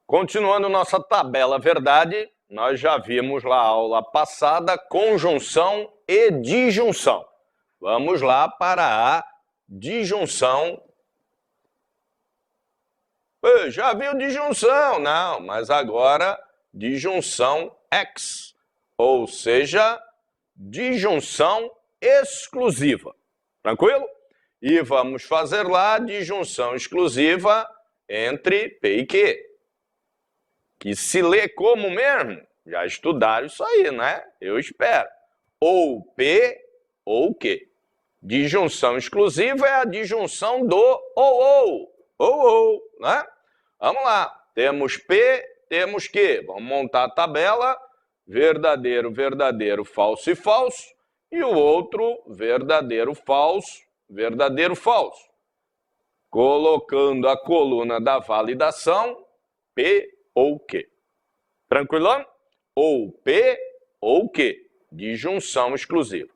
Continuando nossa tabela verdade, nós já vimos lá a aula passada conjunção e disjunção. Vamos lá para a disjunção. Já viu disjunção? Não, mas agora disjunção X, ou seja, disjunção exclusiva. Tranquilo? E vamos fazer lá disjunção exclusiva entre P e Q. Que se lê como mesmo? Já estudaram isso aí, né? Eu espero. Ou P ou Q. Disjunção exclusiva é a disjunção do ou, né? Vamos lá. Temos P, temos Q. Vamos montar a tabela. Verdadeiro, verdadeiro, falso e falso. E o outro, verdadeiro, falso, verdadeiro, falso. Colocando a coluna da validação, P ou Q. Tranquilão? Ou P ou Q. Disjunção exclusiva.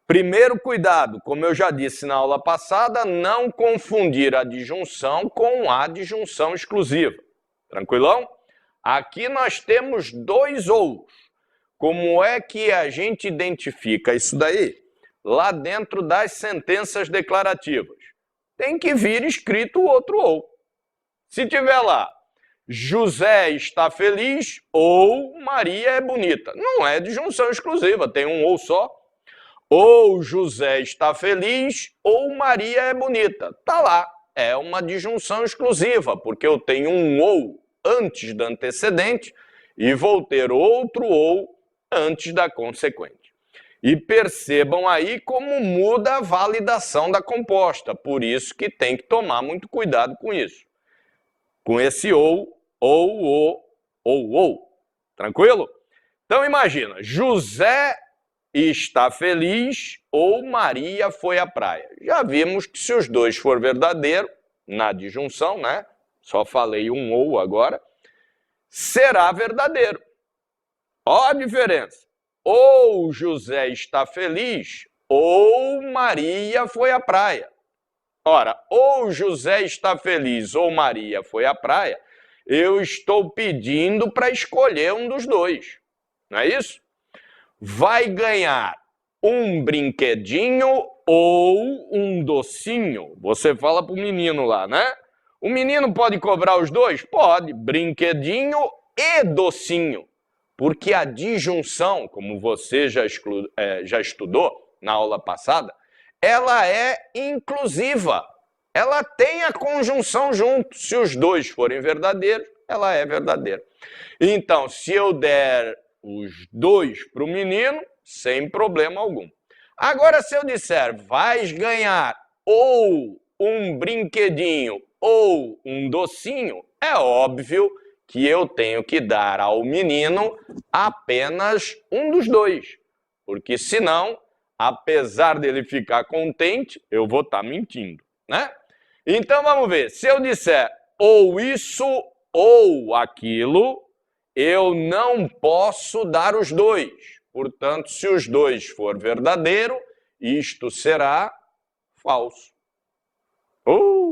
Primeiro cuidado, como eu já disse na aula passada, não confundir a disjunção com a disjunção exclusiva. Tranquilão? Aqui nós temos dois ous. Como é que a gente identifica isso daí? Lá dentro das sentenças declarativas. Tem que vir escrito o outro ou. Se tiver lá, José está feliz ou Maria é bonita. Não é disjunção exclusiva, tem um ou só. Ou José está feliz ou Maria é bonita. Tá lá, é uma disjunção exclusiva, porque eu tenho um ou antes da antecedente e vou ter outro ou antes da consequente. E percebam aí como muda a validação da composta, por isso que tem que tomar muito cuidado com isso. Com esse ou. Tranquilo? Então imagina, José está feliz ou Maria foi à praia. Já vimos que se os dois for verdadeiro, na disjunção, né? Só falei um ou agora, será verdadeiro. Ó a diferença. Ou José está feliz ou Maria foi à praia. Ora, ou José está feliz ou Maria foi à praia, eu estou pedindo para escolher um dos dois. Não é isso? Vai ganhar um brinquedinho ou um docinho? Você fala para o menino lá, né? O menino pode cobrar os dois? Pode. Brinquedinho e docinho. Porque a disjunção, como você já estudou na aula passada, ela é inclusiva. Ela tem a conjunção junto. Se os dois forem verdadeiros, ela é verdadeira. Então, se eu der os dois para o menino, sem problema algum. Agora, se eu disser, vais ganhar ou um brinquedinho ou um docinho, é óbvio que eu tenho que dar ao menino apenas um dos dois. Porque senão, apesar dele ficar contente, eu vou estar mentindo, né? Então, vamos ver. Se eu disser ou isso ou aquilo, eu não posso dar os dois. Portanto, se os dois for verdadeiro, isto será falso.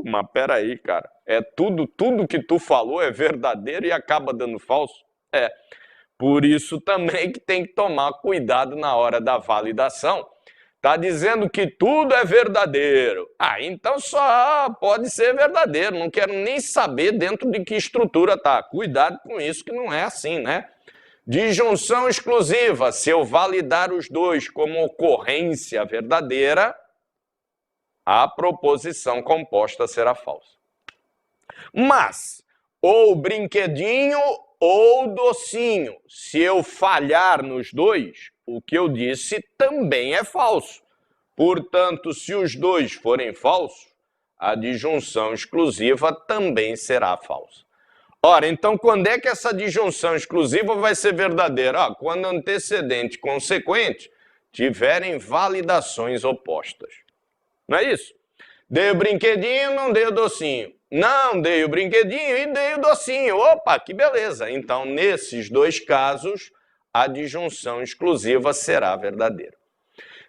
Mas peraí, cara. É tudo que tu falou é verdadeiro e acaba dando falso? É. Por isso também que tem que tomar cuidado na hora da validação. Tá dizendo que tudo é verdadeiro. Então só pode ser verdadeiro. Não quero nem saber dentro de que estrutura tá. Cuidado com isso, que não é assim, né? Disjunção exclusiva. Se eu validar os dois como ocorrência verdadeira, a proposição composta será falsa. Mas, ou brinquedinho ou docinho. Se eu falhar nos dois, o que eu disse também é falso. Portanto, se os dois forem falsos, a disjunção exclusiva também será falsa. Ora, então quando é que essa disjunção exclusiva vai ser verdadeira? Quando antecedente e consequente tiverem validações opostas. Não é isso? Dei o brinquedinho, não dei o docinho. Não, dei o brinquedinho e dei o docinho. Opa, que beleza! Então, nesses dois casos, a disjunção exclusiva será verdadeira.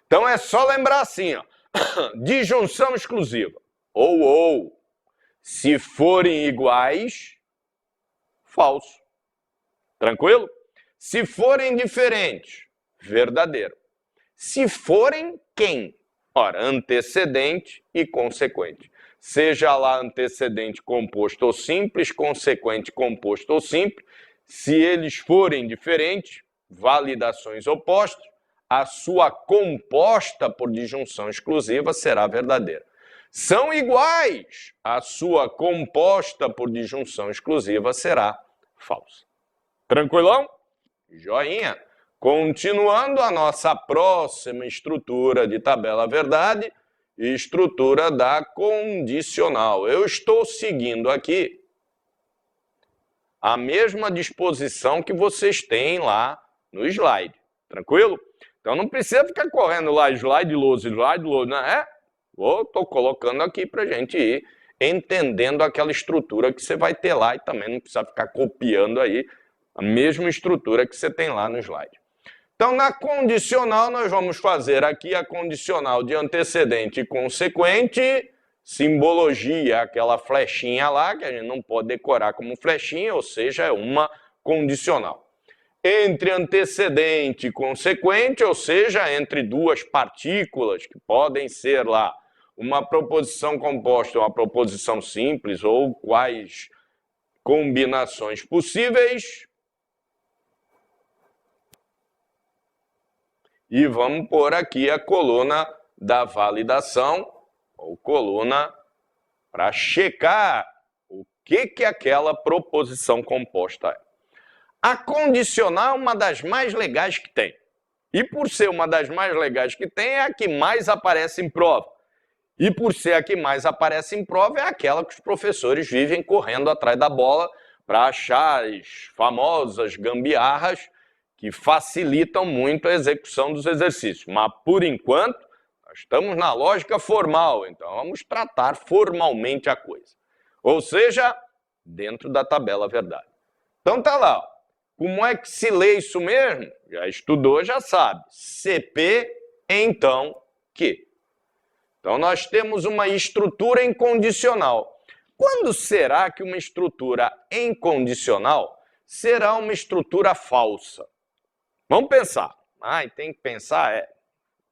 Então, é só lembrar assim, ó. Disjunção exclusiva. Ou. Se forem iguais, falso. Tranquilo? Se forem diferentes, verdadeiro. Se forem quem? Ora, antecedente e consequente. Seja lá antecedente composto ou simples, consequente composto ou simples, se eles forem diferentes, validações opostas, a sua composta por disjunção exclusiva será verdadeira. São iguais, a sua composta por disjunção exclusiva será falsa. Tranquilão? Joinha. Continuando a nossa próxima estrutura de tabela verdade, estrutura da condicional. Eu estou seguindo aqui a mesma disposição que vocês têm lá no slide. Tranquilo? Então não precisa ficar correndo lá slide, lousa, né? Estou colocando aqui para a gente ir entendendo aquela estrutura que você vai ter lá e também não precisa ficar copiando aí a mesma estrutura que você tem lá no slide. Então, na condicional, nós vamos fazer aqui a condicional de antecedente e consequente, simbologia, aquela flechinha lá, que a gente não pode decorar como flechinha, ou seja, é uma condicional. Entre antecedente e consequente, ou seja, entre duas partículas, que podem ser lá uma proposição composta, uma proposição simples, ou quais combinações possíveis. E vamos pôr aqui a coluna da validação, ou coluna para checar o que aquela proposição composta é. A condicional é uma das mais legais que tem. E por ser uma das mais legais que tem, é a que mais aparece em prova. E por ser a que mais aparece em prova, é aquela que os professores vivem correndo atrás da bola para achar as famosas gambiarras que facilitam muito a execução dos exercícios. Mas, por enquanto, nós estamos na lógica formal, então vamos tratar formalmente a coisa. Ou seja, dentro da tabela verdade. Então tá lá, ó. Como é que se lê isso mesmo? Já estudou, já sabe. CP, então, que. Então nós temos uma estrutura incondicional. Quando será que uma estrutura incondicional será uma estrutura falsa? Vamos pensar. E tem que pensar,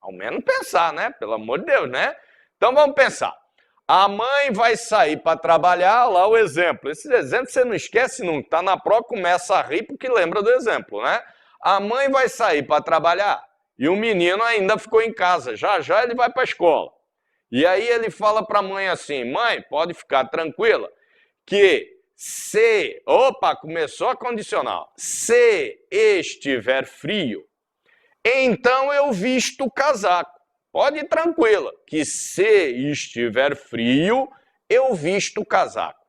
ao menos pensar, né? Pelo amor de Deus, né? Então vamos pensar. A mãe vai sair para trabalhar, lá o exemplo. Esses exemplos você não esquece nunca. Está na prova, começa a rir porque lembra do exemplo, né? A mãe vai sair para trabalhar e o menino ainda ficou em casa. Já já ele vai para a escola. E aí ele fala para a mãe assim, mãe, pode ficar tranquila, que se, começou a condicional, se estiver frio, então eu visto o casaco. Pode ir tranquila, que se estiver frio, eu visto o casaco.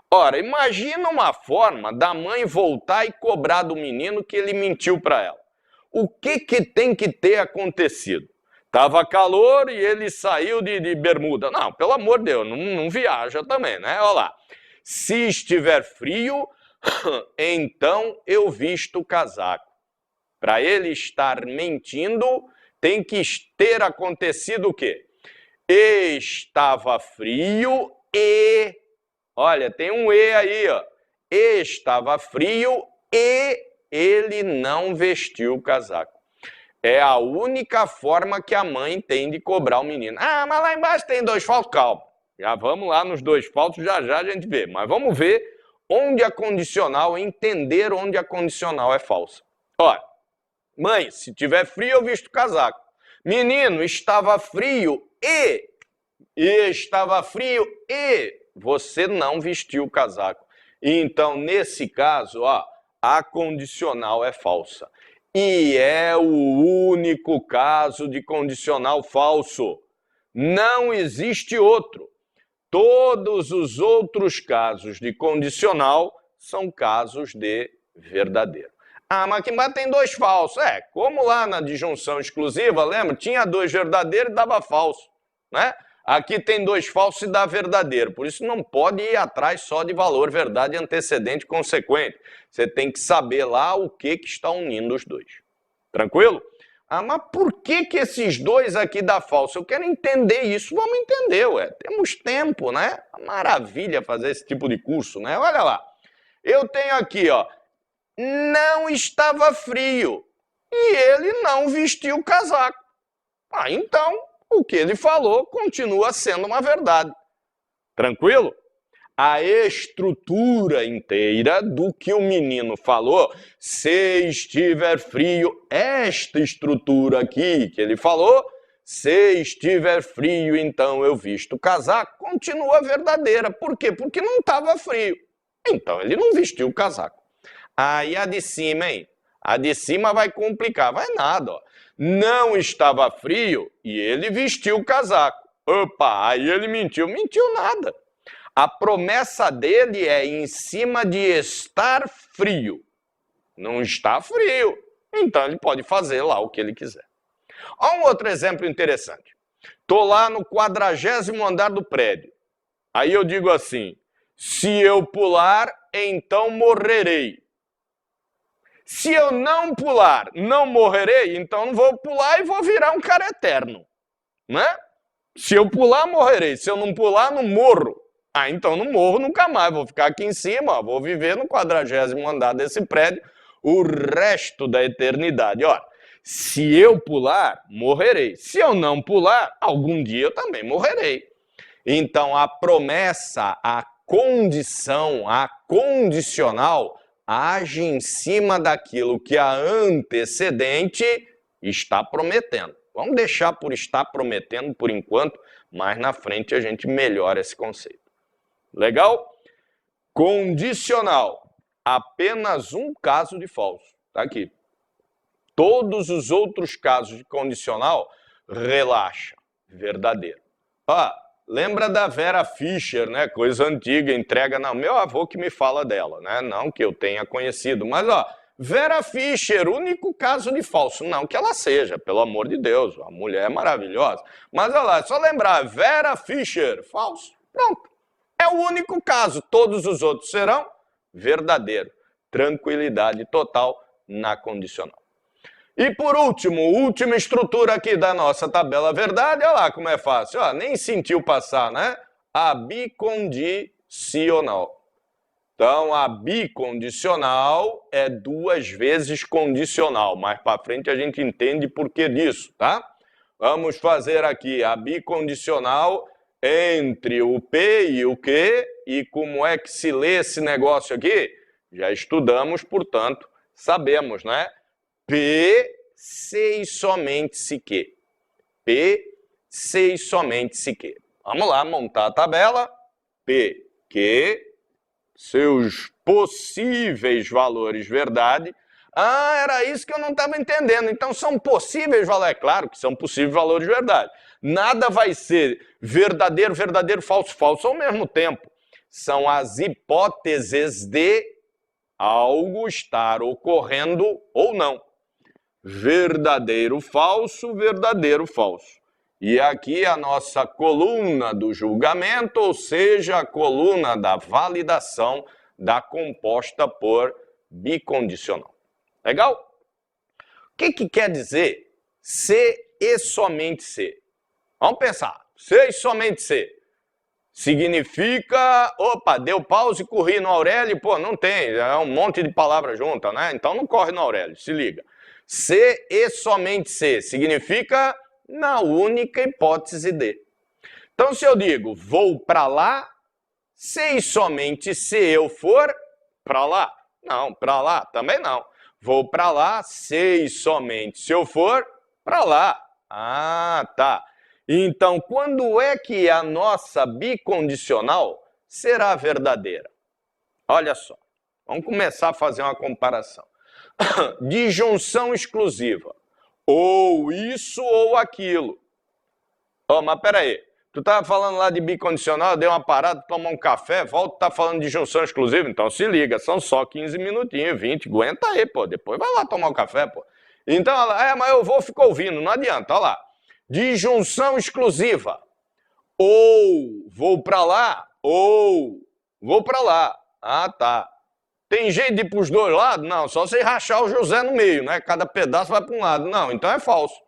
Ora, imagina uma forma da mãe voltar e cobrar do menino que ele mentiu para ela. O que tem que ter acontecido? Tava calor e ele saiu de bermuda. Não, pelo amor de Deus, não viaja também, né? Olha lá. Se estiver frio, então eu visto o casaco. Para ele estar mentindo, tem que ter acontecido o quê? Estava frio e... Olha, tem um E aí, ó. Estava frio e ele não vestiu o casaco. É a única forma que a mãe tem de cobrar o menino. Mas lá embaixo tem 2 falsos. Calma. Já vamos lá nos 2 falsos, já a gente vê. Mas vamos ver onde a condicional, entender onde a condicional é falsa. Olha, mãe, se tiver frio, eu visto o casaco. Menino, estava frio e estava frio e você não vestiu o casaco. Então, nesse caso, a condicional é falsa. E é o único caso de condicional falso. Não existe outro. Todos os outros casos de condicional são casos de verdadeiro. Mas aqui embaixo tem 2 falsos. Como lá na disjunção exclusiva, lembra? Tinha 2 verdadeiros e dava falso, né? Aqui tem 2 falsos e dá verdadeiro. Por isso não pode ir atrás só de valor, verdade, antecedente e consequente. Você tem que saber lá o que está unindo os 2. Tranquilo? Mas por que esses 2 aqui dá falso? Eu quero entender isso. Vamos entender, Temos tempo, né? Maravilha fazer esse tipo de curso, né? Olha lá. eu tenho aqui, ó, não estava frio e ele não vestiu o casaco. Então, o que ele falou continua sendo uma verdade. Tranquilo? A estrutura inteira do que o menino falou, se estiver frio, esta estrutura aqui que ele falou, se estiver frio, então eu visto o casaco, continua verdadeira. Por quê? Porque não estava frio. Então ele não vestiu o casaco. Aí a de cima, hein? A de cima vai complicar. Vai nada, ó. Não estava frio e ele vestiu o casaco. Opa, aí ele mentiu. Mentiu nada. A promessa dele é em cima de estar frio. Não está frio. Então ele pode fazer lá o que ele quiser. Olha um outro exemplo interessante. Estou lá no 40º andar do prédio. Aí eu digo assim, se eu pular, então morrerei. Se eu não pular, não morrerei, então não vou pular e vou virar um cara eterno. Né? Se eu pular, morrerei. Se eu não pular, não morro. Então não morro nunca mais. Vou ficar aqui em cima, ó, vou viver no 40º andar desse prédio o resto da eternidade. Ó, se eu pular, morrerei. Se eu não pular, algum dia eu também morrerei. Então a promessa, a condição, a condicional, age em cima daquilo que a antecedente está prometendo. Vamos deixar por estar prometendo por enquanto, mas na frente a gente melhora esse conceito. Legal? Condicional. Apenas um caso de falso. Está aqui. Todos os outros casos de condicional, relaxa. Verdadeiro. Lembra da Vera Fischer, né? Coisa antiga, entrega. Não, meu avô que me fala dela, né? Não que eu tenha conhecido. Mas, Vera Fischer, único caso de falso. Não que ela seja, pelo amor de Deus. A mulher é maravilhosa. Mas, olha lá, é só lembrar. Vera Fischer, falso. Pronto. É o único caso. Todos os outros serão verdadeiro. Tranquilidade total na condicional. E por último, última estrutura aqui da nossa tabela verdade, olha lá como é fácil, nem sentiu passar, né? A bicondicional. Então, a bicondicional é 2 vezes condicional. Mais para frente a gente entende por que disso, tá? Vamos fazer aqui a bicondicional entre o P e o Q. E como é que se lê esse negócio aqui? Já estudamos, portanto, sabemos, né? P, se e somente se que. P, se e somente se que. Vamos lá, montar a tabela. P, Q, seus possíveis valores verdade. Era isso que eu não estava entendendo. Então são possíveis valores. É claro que são possíveis valores verdade. Nada vai ser verdadeiro, verdadeiro, falso, falso ao mesmo tempo. São as hipóteses de algo estar ocorrendo ou não. Verdadeiro, falso, verdadeiro, falso. E aqui a nossa coluna do julgamento, ou seja, a coluna da validação da composta por bicondicional. Legal? O que quer dizer se e somente se? Vamos pensar. Se e somente se. Significa, deu pause e corri no Aurélio, não tem, é um monte de palavras juntas, né? Então não corre no Aurélio, se liga. Se e somente se significa na única hipótese de. Então se eu digo, vou para lá, se e somente se eu for para lá. Não, para lá também não. Vou para lá, se e somente se eu for para lá. Tá. Então, quando é que a nossa bicondicional será verdadeira? Olha só, vamos começar a fazer uma comparação. Disjunção exclusiva. Ou isso ou aquilo. Mas peraí, tu estava falando lá de bicondicional, eu dei uma parada, tomar um café, volta, tá falando de disjunção exclusiva? Então se liga, são só 15 minutinhos, 20, aguenta aí, depois vai lá tomar um café, Então, mas eu vou ficar ouvindo, não adianta, olha lá. Disjunção exclusiva. Ou vou para lá, ou vou para lá. Tá. Tem jeito de ir para os dois lados? Não, só você rachar o José no meio, né? Cada pedaço vai para um lado. Não, então é falso.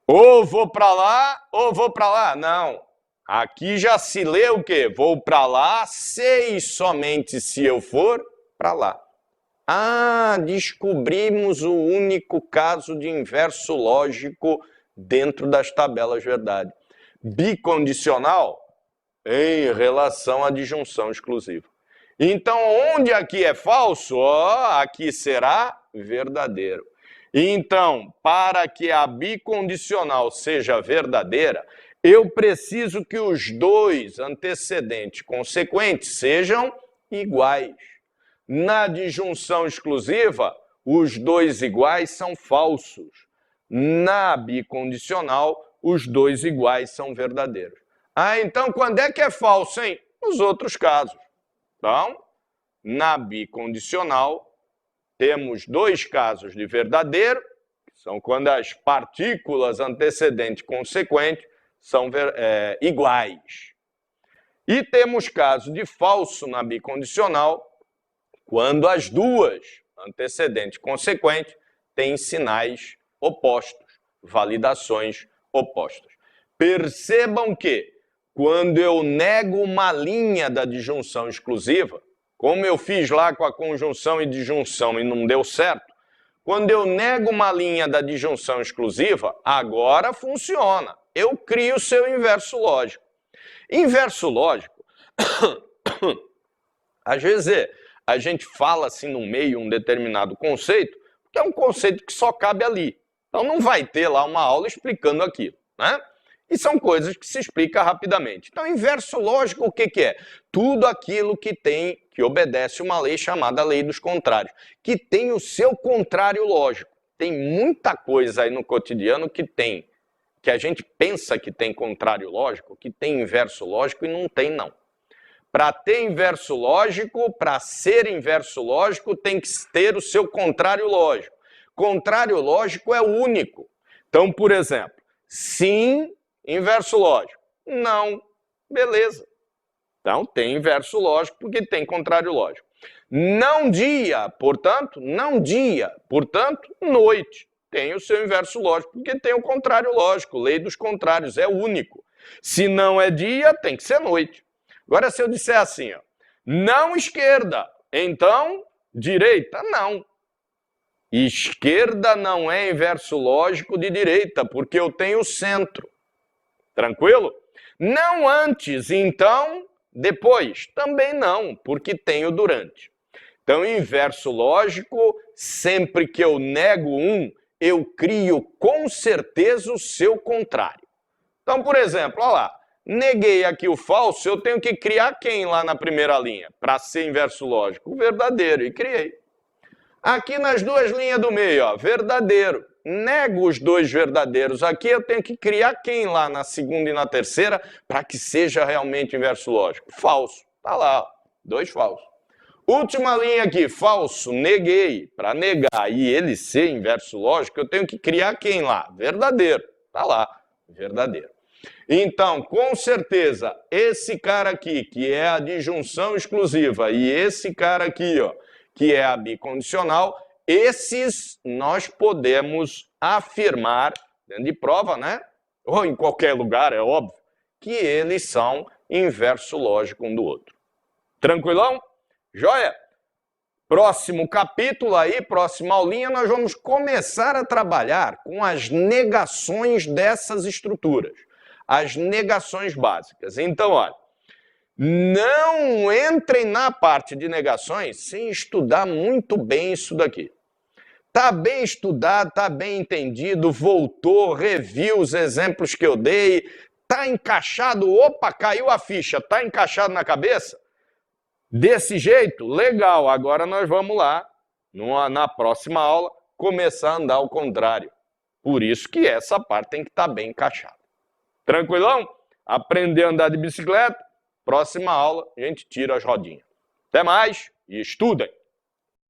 Ou vou para lá, ou vou para lá. Não. Aqui já se lê o quê? Vou para lá, se e somente se eu for para lá. Ah, descobrimos o único caso de inverso lógico dentro das tabelas verdade. Bicondicional em relação à disjunção exclusiva. Então, onde aqui é falso, aqui será verdadeiro. Então, para que a bicondicional seja verdadeira, eu preciso que os dois antecedentes consequentes sejam iguais. Na disjunção exclusiva, os dois iguais são falsos. Na bicondicional, os dois iguais são verdadeiros. Ah, então quando é que é falso, hein? Nos outros casos. Então, na bicondicional, temos dois casos de verdadeiro, que são quando as partículas antecedente e consequente são iguais. E temos caso de falso na bicondicional, quando as duas, antecedente e consequente, têm sinais opostos, validações opostas. Percebam que, quando eu nego uma linha da disjunção exclusiva, como eu fiz lá com a conjunção e disjunção e não deu certo, quando eu nego uma linha da disjunção exclusiva, agora funciona. Eu crio o seu inverso lógico. Inverso lógico, às vezes a gente fala assim no meio um determinado conceito, que é um conceito que só cabe ali. Então não vai ter lá uma aula explicando aquilo, né? E são coisas que se explica rapidamente. Então, inverso lógico, o que é? Tudo aquilo que obedece uma lei chamada lei dos contrários, que tem o seu contrário lógico. Tem muita coisa aí no cotidiano que a gente pensa que tem contrário lógico, que tem inverso lógico e não tem, não. Para ter inverso lógico, para ser inverso lógico, tem que ter o seu contrário lógico. Contrário lógico é o único. Então, por exemplo, sim, inverso lógico. Não, beleza. Então, tem inverso lógico porque tem contrário lógico. Não dia, portanto, noite. Tem o seu inverso lógico porque tem o contrário lógico. Lei dos contrários, é único. Se não é dia, tem que ser noite. Agora, se eu disser assim, ó, não esquerda, então direita, não. Esquerda não é inverso lógico de direita, porque eu tenho centro. Tranquilo? Não antes, então depois. Também não, porque tenho durante. Então, inverso lógico, sempre que eu nego um, eu crio com certeza o seu contrário. Então, por exemplo, olha lá, neguei aqui o falso, eu tenho que criar quem lá na primeira linha? Para ser inverso lógico? O verdadeiro, e criei. Aqui nas duas linhas do meio, ó, verdadeiro. Nego os dois verdadeiros aqui, eu tenho que criar quem lá na segunda e na terceira para que seja realmente inverso lógico? Falso. Tá lá, ó, dois falsos. Última linha aqui, falso, neguei. Para negar e ele ser inverso lógico, eu tenho que criar quem lá? Verdadeiro. Tá lá, verdadeiro. Então, com certeza, esse cara aqui, que é a disjunção exclusiva, e esse cara aqui, ó, que é a bicondicional, esses nós podemos afirmar, dentro de prova, né? Ou em qualquer lugar, é óbvio, que eles são inverso lógico um do outro. Tranquilão? Joia? Próximo capítulo aí, próxima aulinha, nós vamos começar a trabalhar com as negações dessas estruturas. As negações básicas. Então, olha, não entrem na parte de negações sem estudar muito bem isso daqui. Tá bem estudado, tá bem entendido, voltou, reviu os exemplos que eu dei, tá encaixado, opa, caiu a ficha, tá encaixado na cabeça? Desse jeito? Legal, agora nós vamos lá, na próxima aula, começar a andar ao contrário. Por isso que essa parte tem que estar bem encaixada. Tranquilão? Aprender a andar de bicicleta, próxima aula a gente tira as rodinhas. Até mais e estudem!